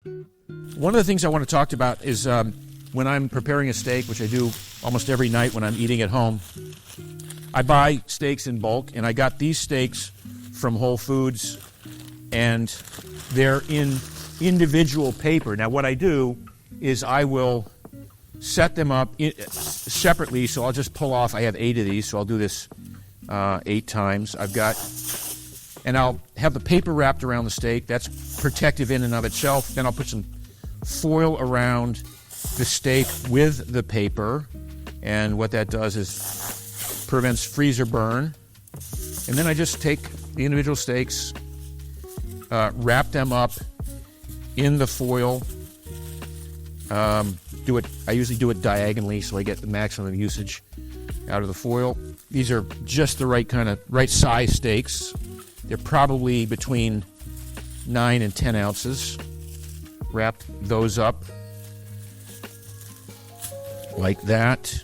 One of the things I want to talk about is when I'm preparing a steak, which I do almost every night when I'm eating at home, I buy steaks in bulk, and I got these steaks from Whole Foods, and they're in individual paper. Now, what I do is I will set them up separately, so I'll just pull off. I have 8 of these, so I'll do this 8 times. And I'll have the paper wrapped around the steak. That's protective in and of itself. Then I'll put some foil around the steak with the paper, and what that does is prevents freezer burn. And then I just take the individual steaks, wrap them up in the foil. I usually do it diagonally so I get the maximum usage out of the foil. These are just the right size steaks. They're probably between 9 and 10 ounces. Wrap those up like that.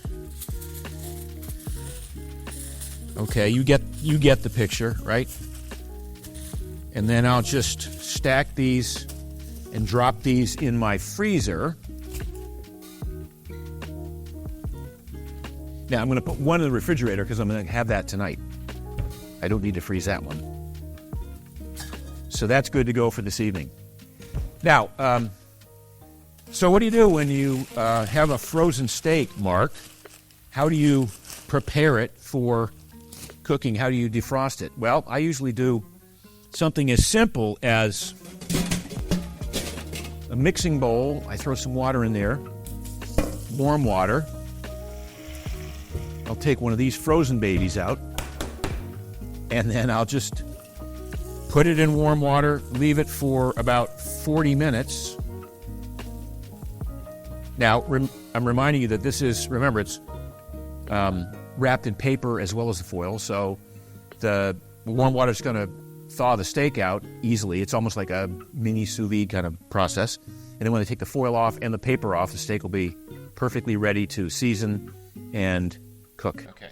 Okay, you get the picture, right? And then I'll just stack these and drop these in my freezer. Now I'm going to put one in the refrigerator because I'm going to have that tonight. I don't need to freeze that one. So that's good to go for this evening. Now, so what do you do when you have a frozen steak, Mark? How do you prepare it for cooking? How do you defrost it? Well, I usually do something as simple as a mixing bowl. I throw some water in there, warm water. I'll take one of these frozen babies out, and then I'll just put it in warm water, leave it for about 40 minutes. Now, I'm reminding you that this is, remember, it's wrapped in paper as well as the foil, so the warm water is going to thaw the steak out easily. It's almost like a mini sous vide kind of process. And then when I take the foil off and the paper off, the steak will be perfectly ready to season and cook. Okay.